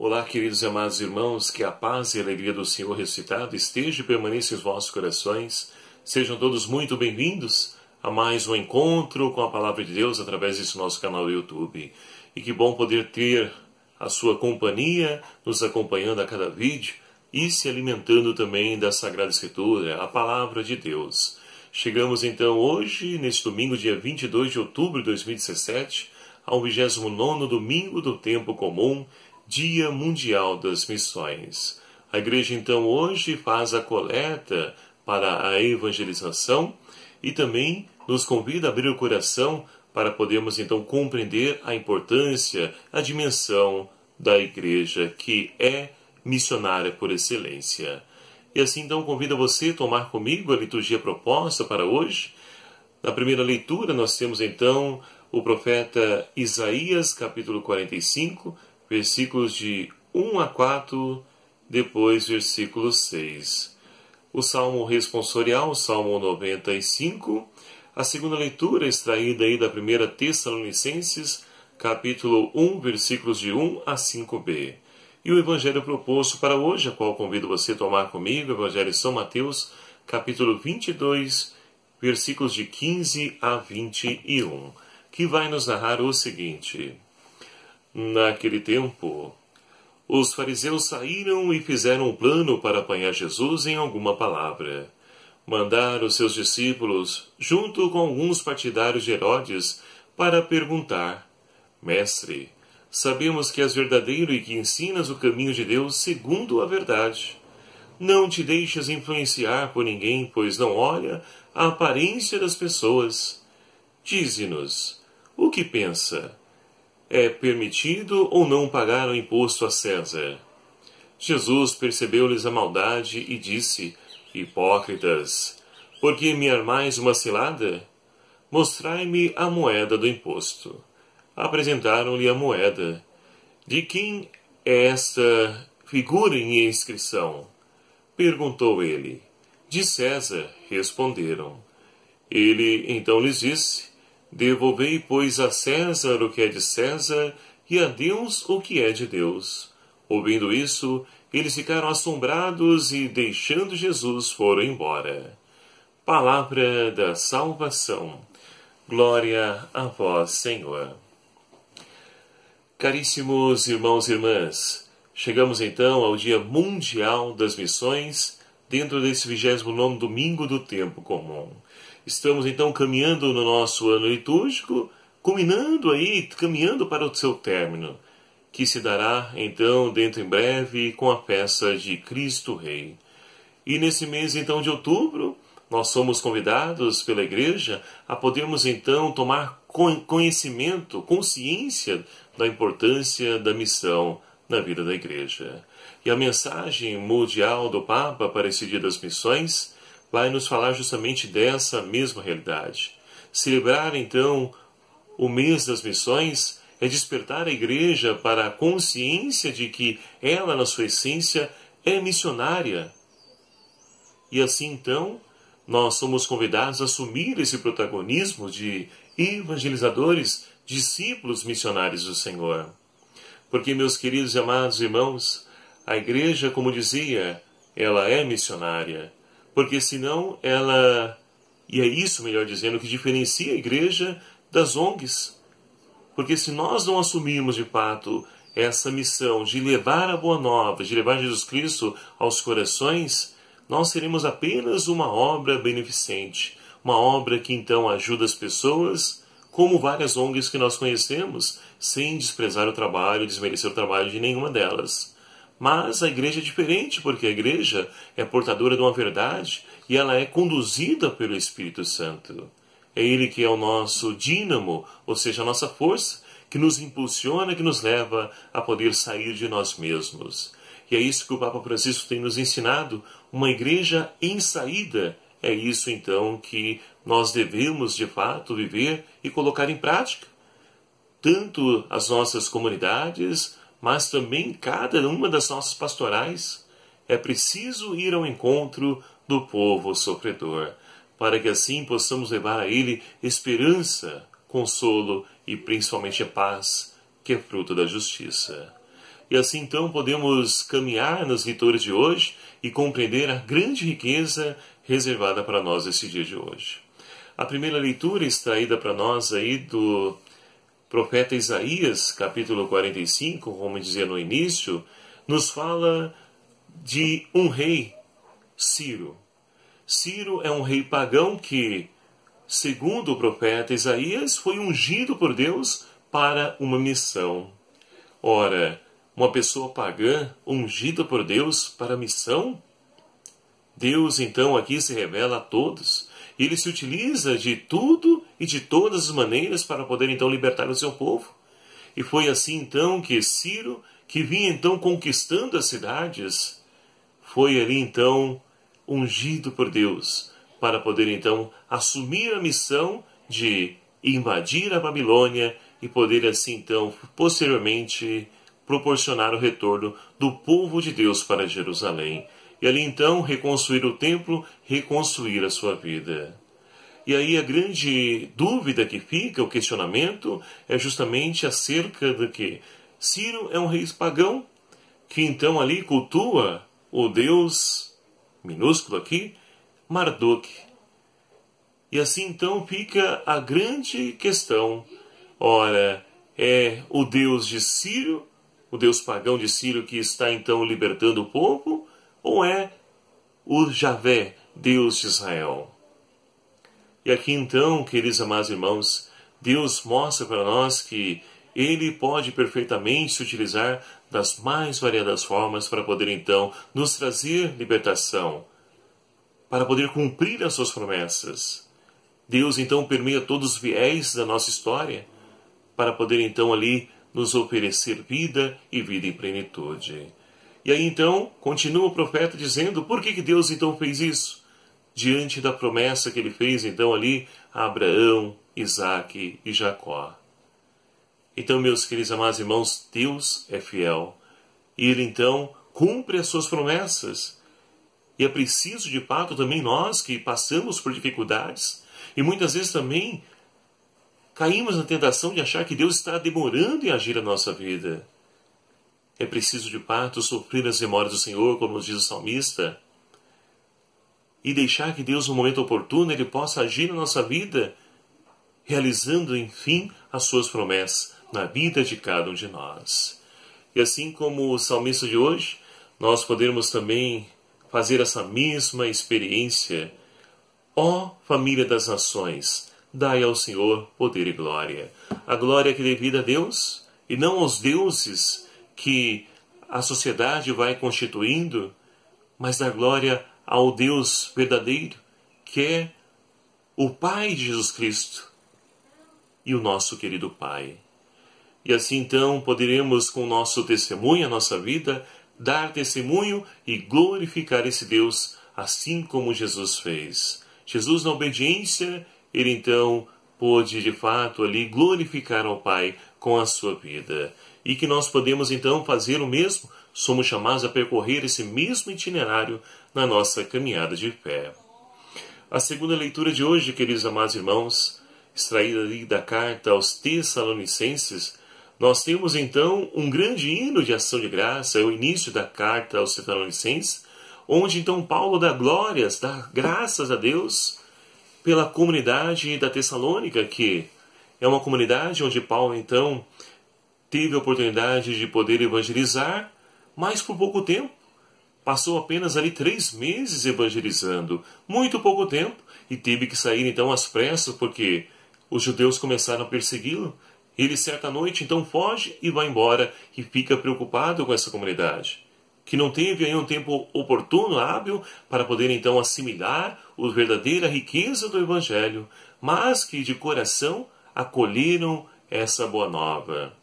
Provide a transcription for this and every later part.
Olá, queridos e amados irmãos, que a paz e a alegria do Senhor ressuscitado esteja e permaneça em vossos corações. Sejam todos muito bem-vindos a mais um encontro com a Palavra de Deus através desse nosso canal do YouTube. E que bom poder ter a sua companhia, nos acompanhando a cada vídeo e se alimentando também da Sagrada Escritura, a Palavra de Deus. Chegamos então hoje, neste domingo, dia 22 de outubro de 2017, ao 29º domingo do tempo comum, Dia Mundial das Missões. A igreja então hoje faz a coleta para a evangelização e também nos convida a abrir o coração para podermos então compreender a importância, a dimensão da igreja que é missionária por excelência. E assim então convido você a tomar comigo a liturgia proposta para hoje. Na primeira leitura nós temos então o profeta Isaías, capítulo 45, versículos de 1 a 4, depois versículo 6. O Salmo responsorial, o Salmo 95. A segunda leitura extraída aí da primeira Tessalonicenses, capítulo 1, versículos de 1 a 5b. E o Evangelho proposto para hoje, a qual convido você a tomar comigo, o Evangelho de São Mateus, capítulo 22, versículos de 15 a 21, que vai nos narrar o seguinte: Naquele tempo, os fariseus saíram e fizeram um plano para apanhar Jesus em alguma palavra. Mandaram seus discípulos, junto com alguns partidários de Herodes, para perguntar: Mestre, sabemos que és verdadeiro e que ensinas o caminho de Deus segundo a verdade. Não te deixes influenciar por ninguém, pois não olha a aparência das pessoas. Dize-nos, o que pensa? É permitido ou não pagar o imposto a César? Jesus percebeu-lhes a maldade e disse: Hipócritas, por que me armais uma cilada? Mostrai-me a moeda do imposto. Apresentaram-lhe a moeda. De quem é esta figura em inscrição? Perguntou ele. De César, responderam. Ele então lhes disse: Devolvei, pois, a César o que é de César e a Deus o que é de Deus. Ouvindo isso, eles ficaram assombrados e, deixando Jesus, foram embora. Palavra da salvação. Glória a vós, Senhor. Caríssimos irmãos e irmãs, chegamos então ao Dia Mundial das Missões, dentro desse 29º domingo do tempo comum. Estamos então caminhando no nosso ano litúrgico, caminhando para o seu término, que se dará então dentro em breve com a festa de Cristo Rei. E nesse mês então de outubro, nós somos convidados pela igreja a podermos então tomar conhecimento, consciência da importância da missão na vida da igreja. E a mensagem mundial do Papa para esse Dia das Missões vai nos falar justamente dessa mesma realidade. Celebrar, então, o mês das missões é despertar a igreja para a consciência de que ela, na sua essência, é missionária. E assim, então, nós somos convidados a assumir esse protagonismo de evangelizadores, discípulos missionários do Senhor. Porque, meus queridos e amados irmãos, a igreja, como dizia, ela é missionária. Porque senão ela, e é isso, melhor dizendo, que diferencia a igreja das ONGs. Porque se nós não assumirmos de fato essa missão de levar a boa nova, de levar Jesus Cristo aos corações, nós seremos apenas uma obra beneficente, uma obra que então ajuda as pessoas, como várias ONGs que nós conhecemos, sem desprezar o trabalho, desmerecer o trabalho de nenhuma delas. Mas a igreja é diferente, porque a igreja é portadora de uma verdade e ela é conduzida pelo Espírito Santo. É ele que é o nosso dínamo, ou seja, a nossa força, que nos impulsiona, que nos leva a poder sair de nós mesmos. E é isso que o Papa Francisco tem nos ensinado, uma igreja em saída. É isso então que nós devemos de fato viver e colocar em prática. Tanto as nossas comunidades, mas também cada uma das nossas pastorais. É preciso ir ao encontro do povo sofredor, para que assim possamos levar a ele esperança, consolo e principalmente a paz, que é fruto da justiça. E assim então podemos caminhar nas leituras de hoje e compreender a grande riqueza reservada para nós esse dia de hoje. A primeira leitura extraída para nós aí do profeta Isaías, capítulo 45, como dizia no início, nos fala de um rei, Ciro. Ciro é um rei pagão que, segundo o profeta Isaías, foi ungido por Deus para uma missão. Ora, uma pessoa pagã ungida por Deus para a missão? Deus então aqui se revela a todos. Ele se utiliza de tudo e de todas as maneiras para poder então libertar o seu povo. E foi assim então que Ciro, que vinha então conquistando as cidades, foi ali então ungido por Deus para poder então assumir a missão de invadir a Babilônia e poder assim então posteriormente proporcionar o retorno do povo de Deus para Jerusalém. E ali então reconstruir o templo, reconstruir a sua vida. E aí a grande dúvida que fica, o questionamento, é justamente acerca do que Ciro é um rei pagão, que então ali cultua o deus, minúsculo aqui, Marduk. E assim então fica a grande questão. Ora, é o deus de Ciro, o deus pagão de Ciro que está então libertando o povo, ou é o Javé, Deus de Israel? E aqui então, queridos amados irmãos, Deus mostra para nós que Ele pode perfeitamente se utilizar das mais variadas formas para poder então nos trazer libertação, para poder cumprir as suas promessas. Deus então permeia todos os viés da nossa história, para poder então ali nos oferecer vida e vida em plenitude. E aí então, continua o profeta dizendo, por que Deus então fez isso? Diante da promessa que ele fez então ali a Abraão, Isaque e Jacó. Então, meus queridos amados irmãos, Deus é fiel. E Ele então cumpre as suas promessas. E é preciso, de fato, também nós que passamos por dificuldades e muitas vezes também caímos na tentação de achar que Deus está demorando em agir na nossa vida. É preciso, de fato, sofrer as memórias do Senhor, como nos diz o salmista, e deixar que Deus, no momento oportuno, Ele possa agir na nossa vida, realizando, enfim, as suas promessas na vida de cada um de nós. E assim como o salmista de hoje, nós podemos também fazer essa mesma experiência. Ó família das nações, dai ao Senhor poder e glória. A glória que é devida a Deus, e não aos deuses que a sociedade vai constituindo, mas dar glória ao Deus verdadeiro, que é o Pai de Jesus Cristo e o nosso querido Pai. E assim então poderemos, com o nosso testemunho, a nossa vida, dar testemunho e glorificar esse Deus, assim como Jesus fez. Jesus, na obediência, ele então pôde de fato ali glorificar ao Pai com a sua vida. E que nós podemos então fazer o mesmo, somos chamados a percorrer esse mesmo itinerário na nossa caminhada de fé. A segunda leitura de hoje, queridos amados irmãos, extraída ali da carta aos Tessalonicenses, nós temos então um grande hino de ação de graça, é o início da carta aos Tessalonicenses, onde então Paulo dá glórias, dá graças a Deus pela comunidade da Tessalônica, que é uma comunidade onde Paulo então teve a oportunidade de poder evangelizar, mas por pouco tempo. Passou apenas ali 3 meses evangelizando, muito pouco tempo, e teve que sair então às pressas, porque os judeus começaram a persegui-lo. Ele certa noite então foge e vai embora e fica preocupado com essa comunidade, que não teve aí um tempo oportuno, hábil, para poder então assimilar a verdadeira riqueza do Evangelho, mas que de coração acolheram essa boa nova.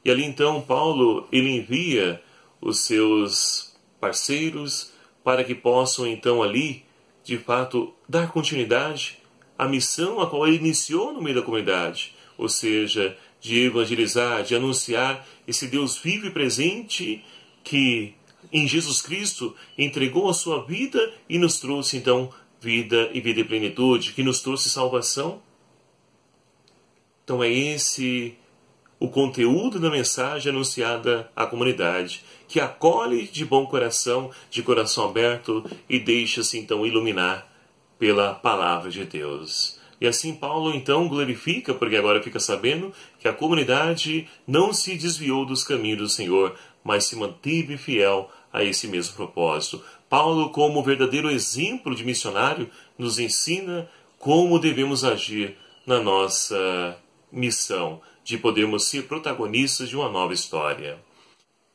E ali então Paulo, ele envia os seus parceiros para que possam então ali, de fato, dar continuidade à missão a qual ele iniciou no meio da comunidade, ou seja, de evangelizar, de anunciar esse Deus vivo e presente que em Jesus Cristo entregou a sua vida e nos trouxe então vida e vida em plenitude, que nos trouxe salvação. Então é esse o conteúdo da mensagem anunciada à comunidade, que acolhe de bom coração, de coração aberto e deixa-se então iluminar pela palavra de Deus. E assim Paulo então glorifica, porque agora fica sabendo que a comunidade não se desviou dos caminhos do Senhor, mas se manteve fiel a esse mesmo propósito. Paulo, como verdadeiro exemplo de missionário, nos ensina como devemos agir na nossa missão, de podermos ser protagonistas de uma nova história.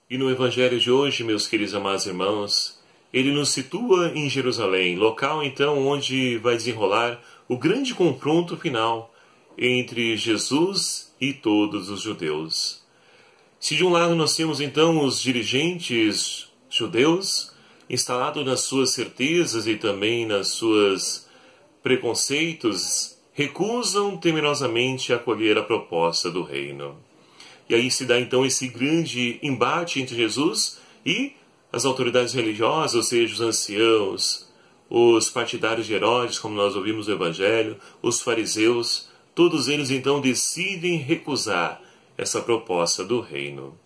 E no Evangelho de hoje, meus queridos amados irmãos, ele nos situa em Jerusalém, local então onde vai desenrolar o grande confronto final entre Jesus e todos os judeus. Se de um lado nós temos então os dirigentes judeus, instalados nas suas certezas e também nas suas preconceitos, recusam temerosamente acolher a proposta do reino. E aí se dá então esse grande embate entre Jesus e as autoridades religiosas, ou seja, os anciãos, os partidários de Herodes, como nós ouvimos no Evangelho, os fariseus, todos eles então decidem recusar essa proposta do reino.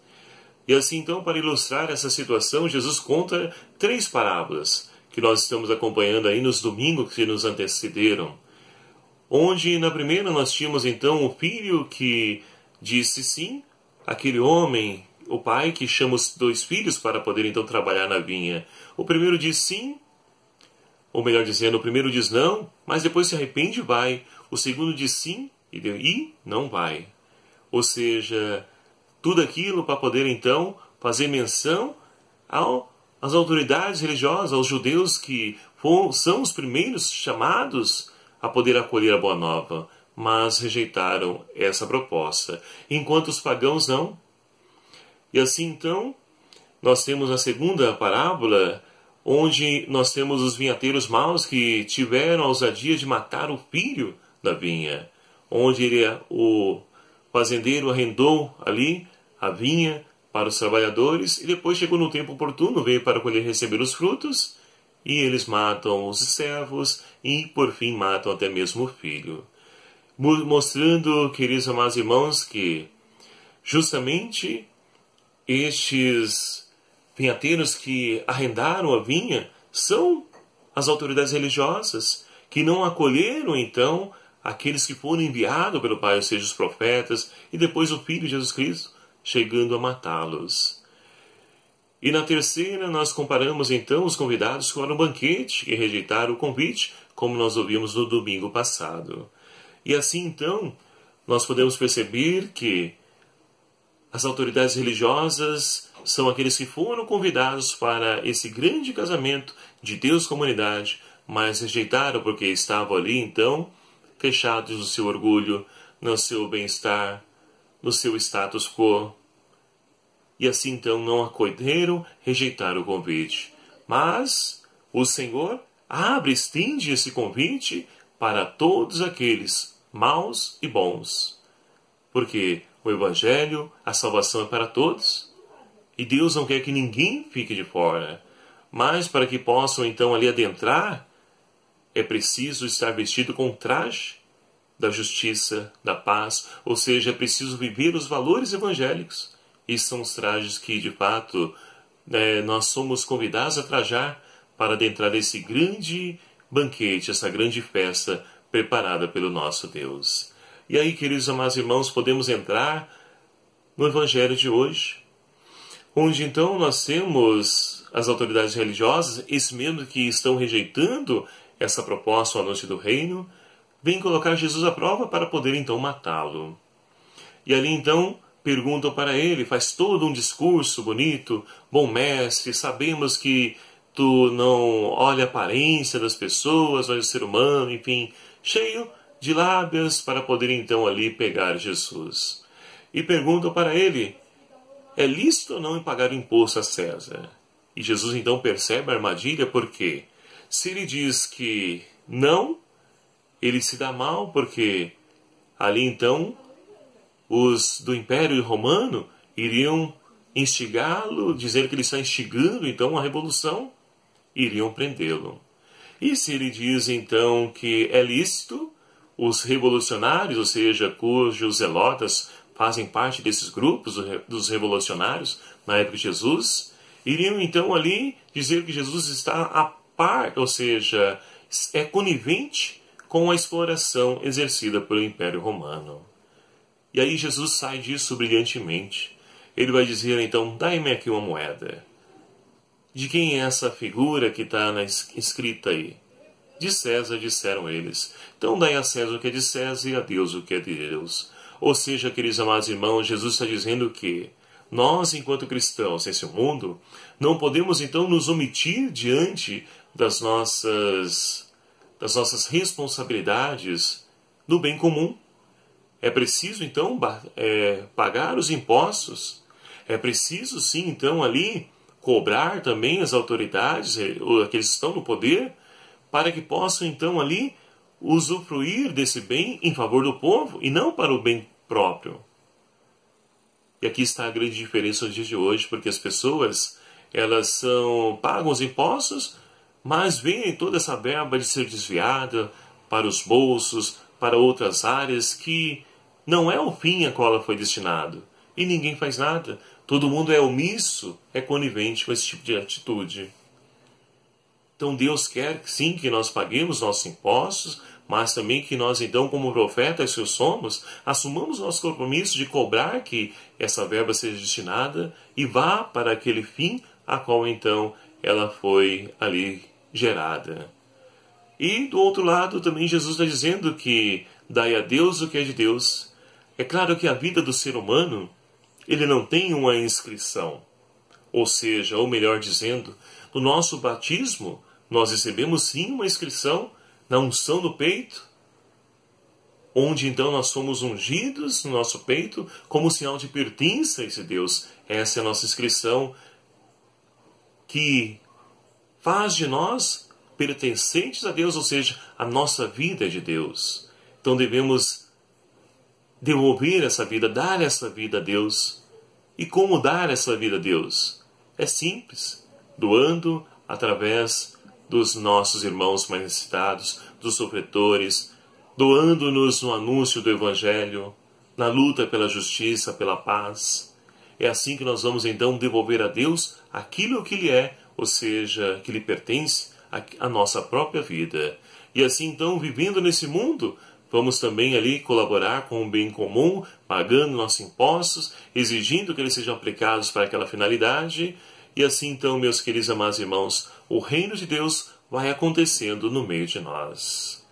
E assim então, para ilustrar essa situação, Jesus conta 3 parábolas que nós estamos acompanhando aí nos domingos que nos antecederam. Onde na primeira nós tínhamos então o filho que disse sim, aquele homem, o pai que chama os 2 filhos para poder então trabalhar na vinha. O primeiro diz sim, ou melhor dizendo, o primeiro diz não, mas depois se arrepende e vai. O segundo diz sim e não vai. Ou seja, tudo aquilo para poder então fazer menção às autoridades religiosas, aos judeus que são os primeiros chamados a poder acolher a Boa Nova, mas rejeitaram essa proposta, enquanto os pagãos não. E assim então, nós temos a segunda parábola, onde nós temos os vinhateiros maus que tiveram a ousadia de matar o filho da vinha, onde o fazendeiro arrendou ali a vinha para os trabalhadores e depois chegou no tempo oportuno, veio para colher e receber os frutos, e eles matam os servos e por fim matam até mesmo o filho. Mostrando, queridos amados irmãos, que justamente estes vinhateiros que arrendaram a vinha são as autoridades religiosas, que não acolheram então aqueles que foram enviados pelo Pai, ou seja, os profetas, e depois o Filho Jesus Cristo, chegando a matá-los. E na terceira nós comparamos então os convidados que foram ao banquete e rejeitaram o convite, como nós ouvimos no domingo passado. E assim então nós podemos perceber que as autoridades religiosas são aqueles que foram convidados para esse grande casamento de Deus com a humanidade, mas rejeitaram porque estavam ali então fechados no seu orgulho, no seu bem-estar, no seu status quo. E assim então não acolheram, rejeitaram o convite. Mas o Senhor estende esse convite para todos aqueles maus e bons. Porque o Evangelho, a salvação é para todos. E Deus não quer que ninguém fique de fora. Mas para que possam então ali adentrar, é preciso estar vestido com o traje da justiça, da paz, ou seja, é preciso viver os valores evangélicos. E são os trajes que, de fato, nós somos convidados a trajar para adentrar esse grande banquete, essa grande festa preparada pelo nosso Deus. E aí, queridos amados irmãos, podemos entrar no Evangelho de hoje, onde então nós temos as autoridades religiosas, esses mesmos que estão rejeitando essa proposta, o anúncio do reino, vêm colocar Jesus à prova para poder então matá-lo. E ali então perguntam para ele, faz todo um discurso bonito: bom mestre, sabemos que tu não olha a aparência das pessoas, mas o ser humano, enfim, cheio de lábias para poder então ali pegar Jesus. E perguntam para ele, é lícito ou não em pagar imposto a César? E Jesus então percebe a armadilha, porque se ele diz que não, ele se dá mal, porque ali então os do Império Romano iriam instigá-lo, dizer que ele está instigando então a revolução, iriam prendê-lo. E se ele diz então que é lícito, os revolucionários, ou seja, cujos zelotas fazem parte desses grupos dos revolucionários na época de Jesus, iriam então ali dizer que Jesus está a par, ou seja, é conivente com a exploração exercida pelo Império Romano. E aí Jesus sai disso brilhantemente. Ele vai dizer então, dai-me aqui uma moeda. De quem é essa figura que está escrita aí? De César, disseram eles. Então dai a César o que é de César e a Deus o que é de Deus. Ou seja, queridos amados irmãos, Jesus está dizendo que nós, enquanto cristãos nesse mundo, não podemos então nos omitir diante das nossas responsabilidades no bem comum. É preciso então pagar os impostos. É preciso sim então ali cobrar também as autoridades, aqueles que estão no poder, para que possam então ali usufruir desse bem em favor do povo e não para o bem próprio. E aqui está a grande diferença nos dias de hoje, porque as pessoas elas pagam os impostos, mas veem toda essa verba de ser desviada para os bolsos, para outras áreas que não é o fim a qual ela foi destinado. E ninguém faz nada. Todo mundo é omisso, é conivente com esse tipo de atitude. Então Deus quer sim que nós paguemos nossos impostos, mas também que nós então, como profetas que somos, assumamos nosso compromisso de cobrar que essa verba seja destinada e vá para aquele fim a qual então ela foi ali gerada. E do outro lado também Jesus está dizendo que dai a Deus o que é de Deus. É claro que a vida do ser humano, ele não tem uma inscrição. Ou seja, ou melhor dizendo, no nosso batismo, nós recebemos sim uma inscrição na unção do peito, onde então nós somos ungidos no nosso peito como sinal de pertença a esse Deus. Essa é a nossa inscrição que faz de nós pertencentes a Deus, ou seja, a nossa vida é de Deus. Então devemos devolver essa vida, dar essa vida a Deus. E como dar essa vida a Deus? É simples, doando através dos nossos irmãos mais necessitados, dos sofredores, doando-nos no anúncio do Evangelho, na luta pela justiça, pela paz. É assim que nós vamos então devolver a Deus aquilo que lhe é, ou seja, que lhe pertence à nossa própria vida. E assim então, vivendo nesse mundo, vamos também ali colaborar com o bem comum, pagando nossos impostos, exigindo que eles sejam aplicados para aquela finalidade. E assim então, meus queridos amados irmãos, o reino de Deus vai acontecendo no meio de nós.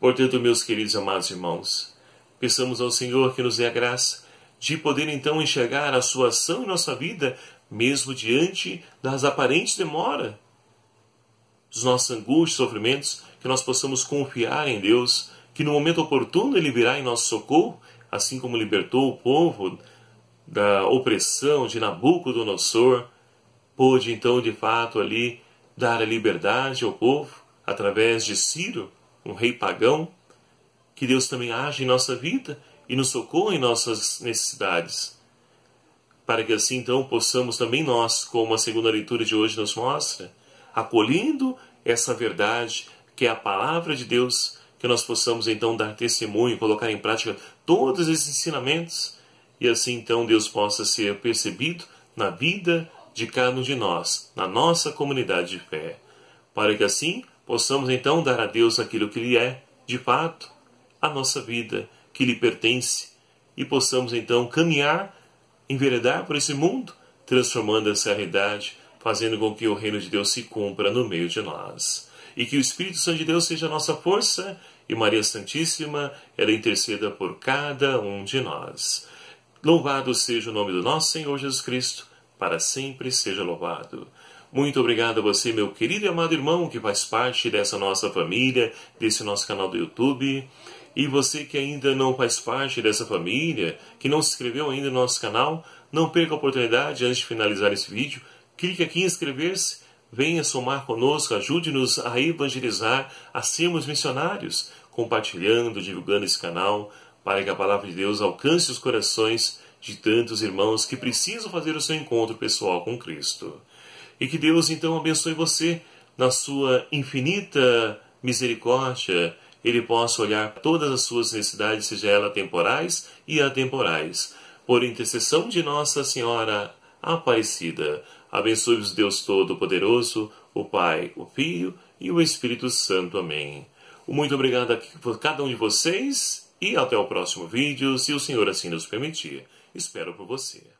Portanto, meus queridos amados irmãos, peçamos ao Senhor que nos dê a graça de poder então enxergar a sua ação em nossa vida, mesmo diante das aparentes demoras, dos nossos angústias, sofrimentos, que nós possamos confiar em Deus, que no momento oportuno Ele virá em nosso socorro, assim como libertou o povo da opressão de Nabucodonosor, pôde então de fato ali dar a liberdade ao povo, através de Ciro, um rei pagão. Que Deus também age em nossa vida e nos socorra em nossas necessidades, para que assim então possamos também nós, como a segunda leitura de hoje nos mostra, acolhendo essa verdade que é a palavra de Deus, que nós possamos então dar testemunho, colocar em prática todos esses ensinamentos, e assim então Deus possa ser percebido na vida de cada um de nós, na nossa comunidade de fé, para que assim possamos então dar a Deus aquilo que lhe é, de fato, a nossa vida, que lhe pertence, e possamos então caminhar, enveredar por esse mundo, transformando essa realidade, fazendo com que o reino de Deus se cumpra no meio de nós. E que o Espírito Santo de Deus seja a nossa força, e Maria Santíssima, ela interceda por cada um de nós. Louvado seja o nome do nosso Senhor Jesus Cristo, para sempre seja louvado. Muito obrigado a você, meu querido e amado irmão, que faz parte dessa nossa família, desse nosso canal do YouTube. E você que ainda não faz parte dessa família, que não se inscreveu ainda no nosso canal, não perca a oportunidade, antes de finalizar esse vídeo, clique aqui em inscrever-se, venha somar conosco, ajude-nos a evangelizar, a sermos missionários, compartilhando, divulgando esse canal, para que a palavra de Deus alcance os corações de tantos irmãos que precisam fazer o seu encontro pessoal com Cristo. E que Deus então abençoe você na sua infinita misericórdia, Ele possa olhar todas as suas necessidades, seja elas temporais e atemporais, por intercessão de Nossa Senhora Aparecida. Abençoe-vos Deus Todo-Poderoso, o Pai, o Filho e o Espírito Santo. Amém. Muito obrigado aqui por cada um de vocês e até o próximo vídeo, se o Senhor assim nos permitir. Espero por você.